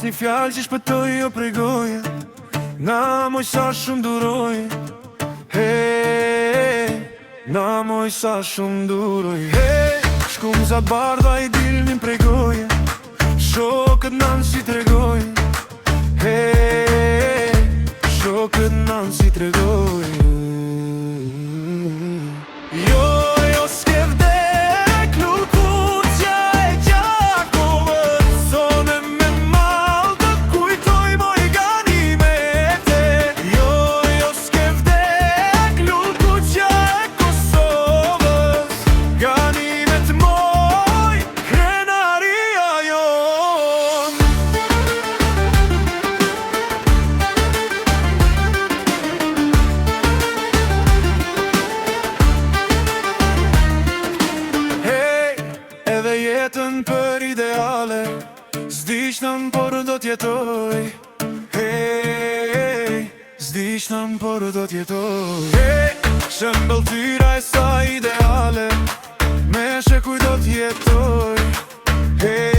Asnjë fjalë që shpëtoj jo prej goje, na moj sa shumë duroj. Hey, na moj sa shumë duroj. Hey, shkum za bardha i dilnin prej goje, shokët nan si tregoj. Hey, shokët nan si tregoj. Jo, jo s'ke vdek lukuqja e gjakovët, sone me mal të kujtoj moj ganimete. Jo, jo s'ke vdek lukuqja e Kosovës, ganimet moj, krenaria jon. Edhe jetën për ideale s'dishnëm por do t'jetoj. Hey, s'dishnëm por do t'jetoj. Hey, shëmbëltyra e sa ideale, me shekuj do t'jetoj. Hey,